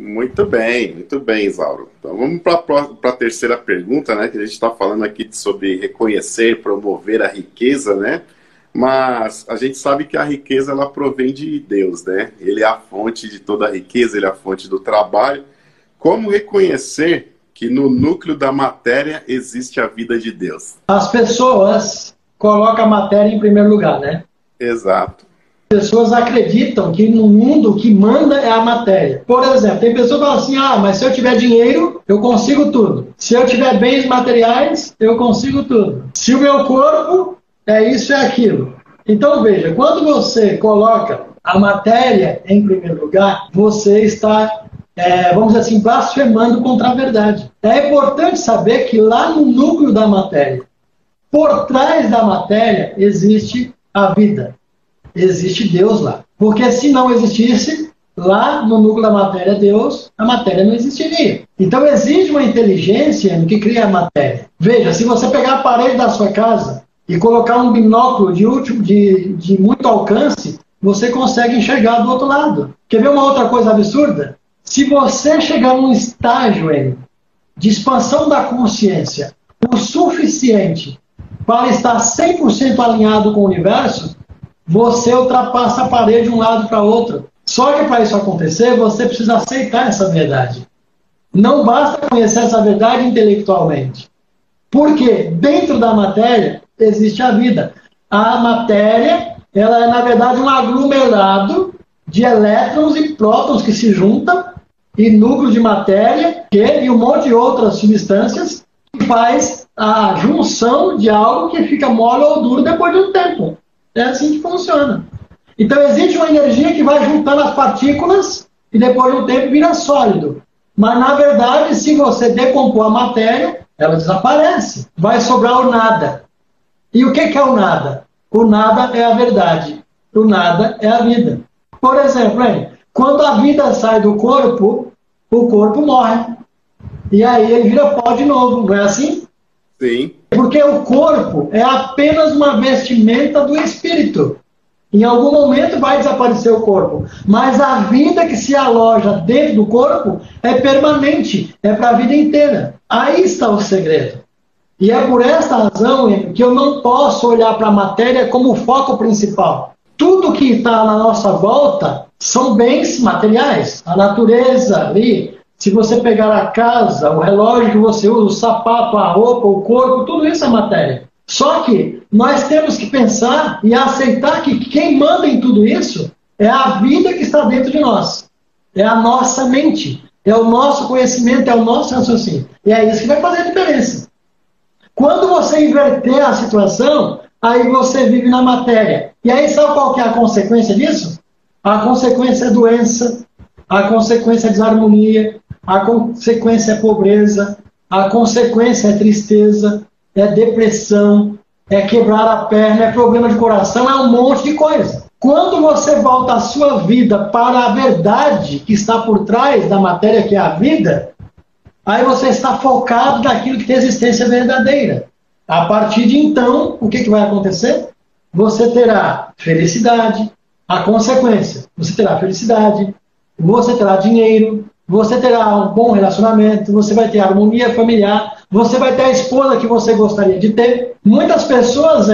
Muito bem, Isauro. Então vamos para a terceira pergunta, né? Que a gente está falando aqui sobre reconhecer, promover a riqueza, né? Mas a gente sabe que a riqueza ela provém de Deus, né? Ele é a fonte de toda a riqueza, ele é a fonte do trabalho. Como reconhecer que no núcleo da matéria existe a vida de Deus? As pessoas colocam a matéria em primeiro lugar, né? Exato. As pessoas acreditam que no mundo o que manda é a matéria. Por exemplo, tem pessoas que falam assim, mas se eu tiver dinheiro, eu consigo tudo. Se eu tiver bens materiais, eu consigo tudo. Se o meu corpo é isso, é aquilo. Então veja, quando você coloca a matéria em primeiro lugar, você está, vamos dizer assim, blasfemando contra a verdade. É importante saber que lá no núcleo da matéria, por trás da matéria, existe a vida. Existe Deus lá. Porque se não existisse, lá no núcleo da matéria Deus, a matéria não existiria. Então existe uma inteligência no que cria a matéria. Veja, se você pegar a parede da sua casa e colocar um binóculo de muito alcance, você consegue enxergar do outro lado. Quer ver uma outra coisa absurda? Se você chegar num estágio de expansão da consciência o suficiente para estar 100% alinhado com o universo, você ultrapassa a parede de um lado para outro. Só que para isso acontecer, você precisa aceitar essa verdade. Não basta conhecer essa verdade intelectualmente. Porque dentro da matéria existe a vida. A matéria, ela é na verdade um aglomerado de elétrons e prótons que se juntam e núcleo de matéria e um monte de outras substâncias que faz a junção de algo que fica mole ou duro depois de um tempo. É assim que funciona. Então existe uma energia que vai juntando as partículas e depois de um tempo vira sólido. Mas na verdade, se você decompor a matéria, ela desaparece. Vai sobrar o nada. E o que é o nada? O nada é a verdade. O nada é a vida. Por exemplo, quando a vida sai do corpo, o corpo morre. E aí ele vira pó de novo, não é assim? Sim. Porque o corpo é apenas uma vestimenta do espírito. Em algum momento vai desaparecer o corpo. Mas a vida que se aloja dentro do corpo é permanente, é para a vida inteira. Aí está o segredo. E é por esta razão que eu não posso olhar para a matéria como foco principal. Tudo que está na nossa volta são bens materiais. A natureza ali, se você pegar a casa, o relógio que você usa, o sapato, a roupa, o corpo, tudo isso é matéria. Só que nós temos que pensar e aceitar que quem manda em tudo isso é a vida que está dentro de nós. É a nossa mente, é o nosso conhecimento, é o nosso raciocínio. E é isso que vai fazer a diferença. Quando você inverter a situação, aí você vive na matéria. E aí sabe qual que é a consequência disso? A consequência é doença, a consequência é desarmonia, a consequência é pobreza, a consequência é tristeza, é depressão, é quebrar a perna, é problema de coração, é um monte de coisa. Quando você volta a sua vida para a verdade que está por trás da matéria, que é a vida, aí você está focado naquilo que tem existência verdadeira. A partir de então, o que vai acontecer? Você terá felicidade, a consequência, você terá felicidade, você terá dinheiro, você terá um bom relacionamento, você vai ter harmonia familiar, você vai ter a esposa que você gostaria de ter. Muitas pessoas,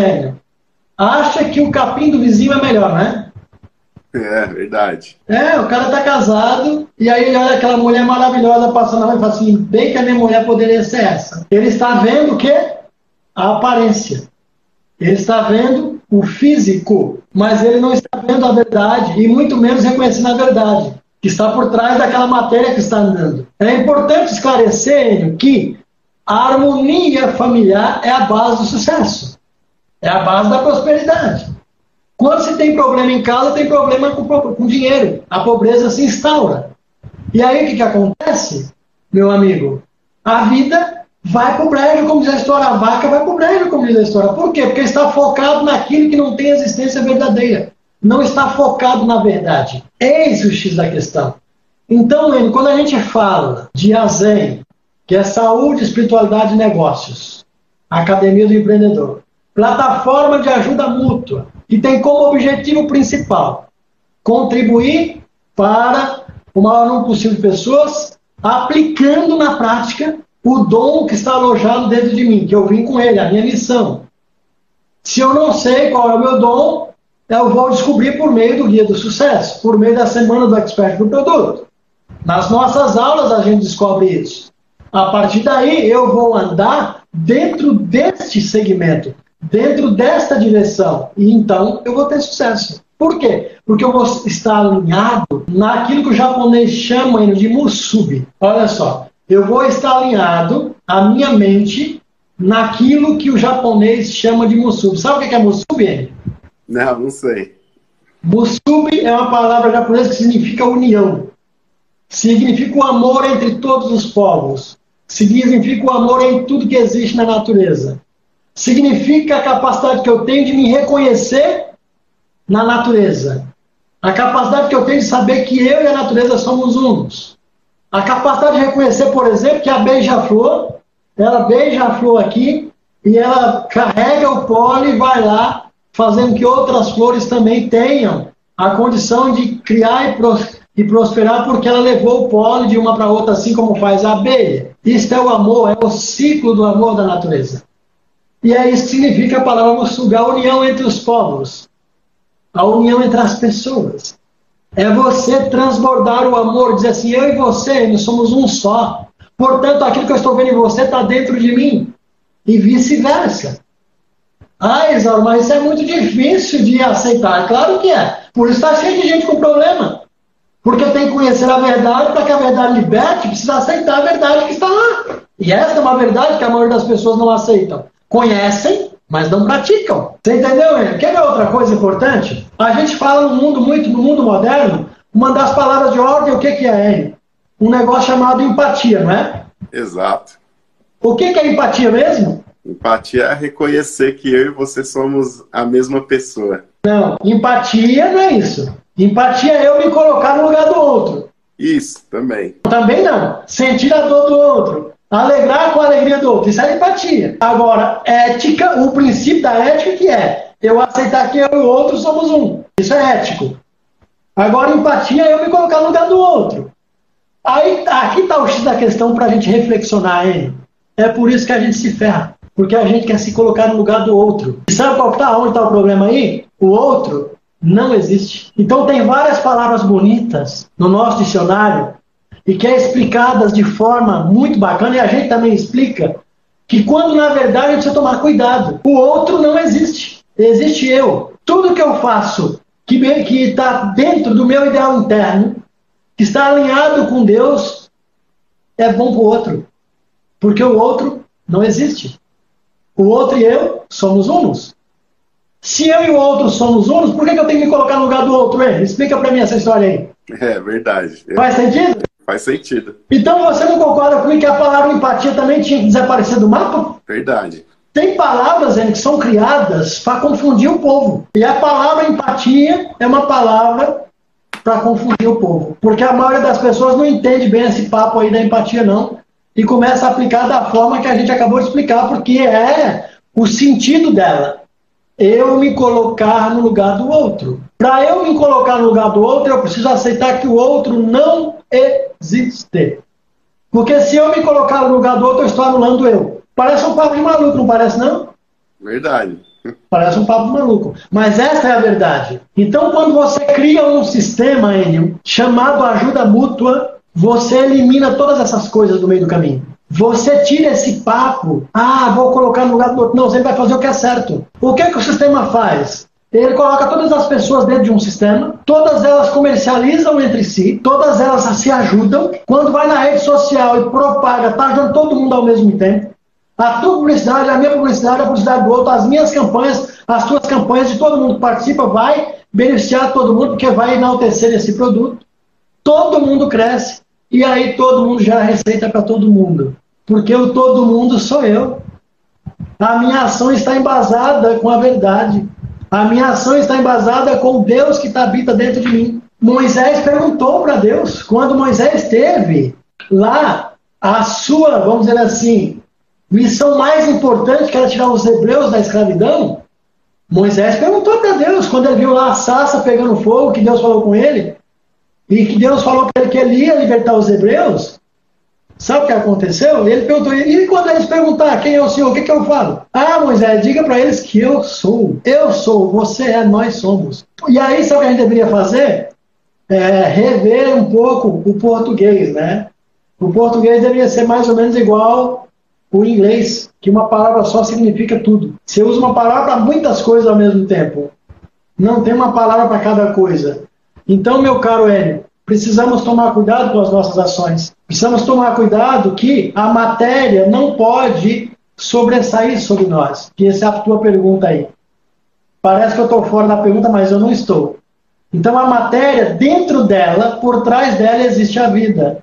acham que o capim do vizinho é melhor, né? É, verdade. O cara tá casado, e aí ele olha aquela mulher maravilhosa passando na rua e fala assim, bem que a minha mulher poderia ser essa. Ele está vendo o quê? A aparência. Ele está vendo o físico, mas ele não está vendo a verdade, e muito menos reconhecendo a verdade, que está por trás daquela matéria que está andando. É importante esclarecer que a harmonia familiar é a base do sucesso. É a base da prosperidade. Quando se tem problema em casa, tem problema com dinheiro. A pobreza se instaura. E aí o que acontece, meu amigo? A vida vai para o brejo, como diz a história. A vaca vai para o brejo, como diz a história. Por quê? Porque está focado naquilo que não tem existência verdadeira. Não está focado na verdade. Eis o X da questão. Então, quando a gente fala de AZEN, que é Saúde, Espiritualidade e Negócios, Academia do Empreendedor, plataforma de ajuda mútua, que tem como objetivo principal contribuir para o maior número possível de pessoas, aplicando na prática o dom que está alojado dentro de mim, que eu vim com ele, a minha missão. Se eu não sei qual é o meu dom, eu vou descobrir por meio do Guia do Sucesso, por meio da Semana do Expert do Produto. Nas nossas aulas a gente descobre isso. A partir daí eu vou andar dentro deste segmento, dentro desta direção, e então eu vou ter sucesso. Por quê? Porque eu vou estar alinhado naquilo que o japonês chama de musubi. Olha só, eu vou estar alinhado, a minha mente, naquilo que o japonês chama de musubi. Sabe o que é musubi? Não sei. Musubi é uma palavra japonesa que significa união. Significa o amor entre todos os povos. Significa o amor em tudo que existe na natureza. Significa a capacidade que eu tenho de me reconhecer na natureza. A capacidade que eu tenho de saber que eu e a natureza somos uns. A capacidade de reconhecer, por exemplo, que a beija-flor, ela beija a flor aqui e ela carrega o pólen e vai lá, fazendo que outras flores também tenham a condição de criar e prosperar, porque ela levou o pólen de uma para outra, assim como faz a abelha. Isto é o amor, é o ciclo do amor da natureza. E é isso que significa a palavra musubi, a união entre os povos, a união entre as pessoas. É você transbordar o amor, dizer assim, eu e você, nós somos um só. Portanto, aquilo que eu estou vendo em você está dentro de mim. E vice-versa. Ah, Isauro, mas isso é muito difícil de aceitar. Claro que é. Por isso está cheio de gente com problema. Porque tem que conhecer a verdade, para que a verdade liberte, precisa aceitar a verdade que está lá. E essa é uma verdade que a maioria das pessoas não aceitam. Conhecem, mas não praticam. Você entendeu, hein? Quer ver outra coisa importante? A gente fala no mundo moderno, uma das palavras de ordem, o que é, hein? Um negócio chamado empatia, não é? Exato. O que é empatia mesmo? Empatia é reconhecer que eu e você somos a mesma pessoa. Não, empatia não é isso. Empatia é eu me colocar no lugar do outro. Isso, também. Também não. Sentir a dor do outro. Alegrar com a alegria do outro. Isso é empatia. Agora, ética, o princípio da ética que é eu aceitar que eu e o outro somos um. Isso é ético. Agora, empatia é eu me colocar no lugar do outro. Aí, aqui está o X da questão para a gente reflexionar, hein? É por isso que a gente se ferra. Porque a gente quer se colocar no lugar do outro. E sabe onde está o problema aí? O outro não existe. Então tem várias palavras bonitas no nosso dicionário e que é explicadas de forma muito bacana, e a gente também explica que quando na verdade a gente precisa tomar cuidado. O outro não existe. Existe eu. Tudo que eu faço que está dentro do meu ideal interno, que está alinhado com Deus, é bom para o outro. Porque o outro não existe. O outro e eu somos unos. Se eu e o outro somos unos, por que eu tenho que me colocar no lugar do outro, hein? Explica pra mim essa história aí. É verdade. Faz sentido? Faz sentido. Então você não concorda comigo que a palavra empatia também tinha que desaparecer do mapa? Verdade. Tem palavras, hein, que são criadas para confundir o povo. E a palavra empatia é uma palavra para confundir o povo. Porque a maioria das pessoas não entende bem esse papo aí da empatia, não. E começa a aplicar da forma que a gente acabou de explicar, porque é o sentido dela. Eu me colocar no lugar do outro. Para eu me colocar no lugar do outro, eu preciso aceitar que o outro não existe. Porque se eu me colocar no lugar do outro, eu estou anulando eu. Parece um papo de maluco, não parece não? Verdade. Parece um papo de maluco. Mas essa é a verdade. Então, quando você cria um sistema, Enio, chamado ajuda mútua, você elimina todas essas coisas do meio do caminho. Você tira esse papo, vou colocar no lugar do outro. Não, você vai fazer o que é certo. O que o sistema faz? Ele coloca todas as pessoas dentro de um sistema, todas elas comercializam entre si, todas elas se ajudam. Quando vai na rede social e propaga, está ajudando todo mundo ao mesmo tempo. A tua publicidade, a minha publicidade, a publicidade do outro, as minhas campanhas, as tuas campanhas, de todo mundo que participa, vai beneficiar todo mundo, porque vai enaltecer esse produto. Todo mundo cresce. E aí todo mundo gera receita para todo mundo. Porque o todo mundo sou eu. A minha ação está embasada com a verdade. A minha ação está embasada com Deus que habita dentro de mim. Moisés perguntou para Deus, quando Moisés teve lá a sua, vamos dizer assim, missão mais importante, que era tirar os hebreus da escravidão, Moisés perguntou para Deus, quando ele viu lá a sarça pegando fogo, que Deus falou com ele, e que Deus falou para ele que ele ia libertar os hebreus, sabe o que aconteceu? Ele perguntou, e quando eles perguntar quem é o Senhor, o que, que eu falo? Ah, Moisés, diga para eles que eu sou, você é, nós somos. E aí, sabe o que a gente deveria fazer? Rever um pouco o português, né? O português deveria ser mais ou menos igual o inglês, que uma palavra só significa tudo. Você usa uma palavra para muitas coisas ao mesmo tempo. Não tem uma palavra para cada coisa. Então, meu caro Hélio, precisamos tomar cuidado com as nossas ações. Precisamos tomar cuidado que a matéria não pode sobressair sobre nós. Que essa é a tua pergunta aí. Parece que eu estou fora da pergunta, mas eu não estou. Então, a matéria, dentro dela, por trás dela, existe a vida.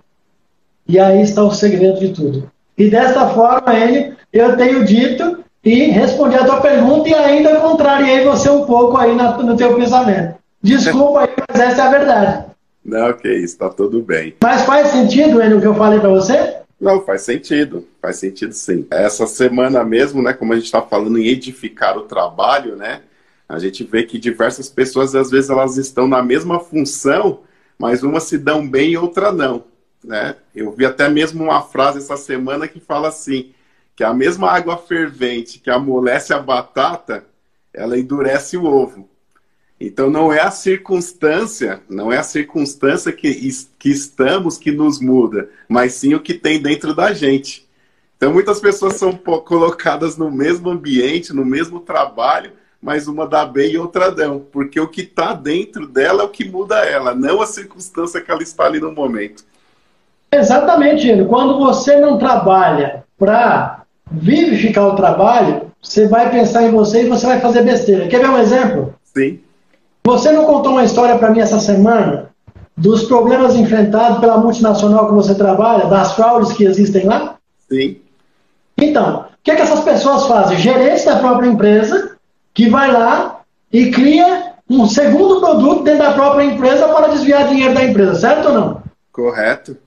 E aí está o segredo de tudo. E desta forma, Hélio, eu tenho dito e respondi a tua pergunta e ainda contrariei você um pouco aí no teu pensamento. Desculpa aí, mas essa é a verdade. Não, que isso, tá tudo bem. Mas faz sentido, Hélio, o que eu falei para você? Não, faz sentido sim. Essa semana mesmo, né, como a gente está falando em edificar o trabalho, né, a gente vê que diversas pessoas, às vezes, elas estão na mesma função, mas umas se dão bem e outra não, né? Eu vi até mesmo uma frase essa semana que fala assim, que a mesma água fervente que amolece a batata, ela endurece o ovo. Então não é a circunstância que estamos que nos muda, mas sim o que tem dentro da gente. Então muitas pessoas são colocadas no mesmo ambiente, no mesmo trabalho, mas uma dá bem e outra não, porque o que está dentro dela é o que muda ela, não a circunstância que ela está ali no momento. Exatamente, Gênio. Quando você não trabalha para vivificar o trabalho, você vai pensar em você e você vai fazer besteira. Quer ver um exemplo? Sim. Você não contou uma história para mim essa semana dos problemas enfrentados pela multinacional que você trabalha, das fraudes que existem lá? Sim. Então, o que essas pessoas fazem? Gerente da própria empresa que vai lá e cria um segundo produto dentro da própria empresa para desviar dinheiro da empresa, certo ou não? Correto.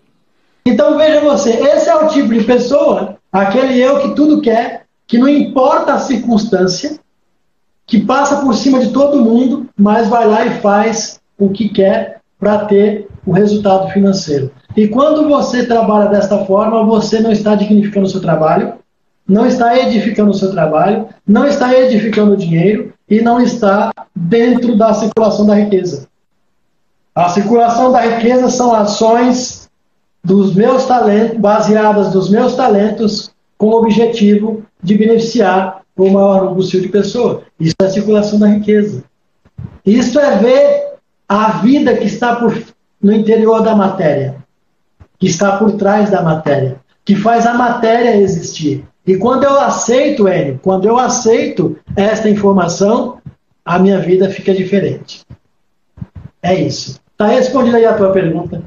Então veja você, esse é o tipo de pessoa, aquele eu que tudo quer, que não importa a circunstância, que passa por cima de todo mundo, mas vai lá e faz o que quer para ter o resultado financeiro. E quando você trabalha desta forma, você não está dignificando o seu trabalho, não está edificando o seu trabalho, não está edificando o dinheiro e não está dentro da circulação da riqueza. A circulação da riqueza são ações dos meus talentos, baseadas nos meus talentos, com o objetivo de beneficiar o maior número possível de pessoas. Isso é a circulação da riqueza. Isso é ver a vida que está no interior da matéria, que está por trás da matéria, que faz a matéria existir. E quando eu aceito, Hélio, quando eu aceito esta informação, a minha vida fica diferente. É isso. Está respondida aí a tua pergunta.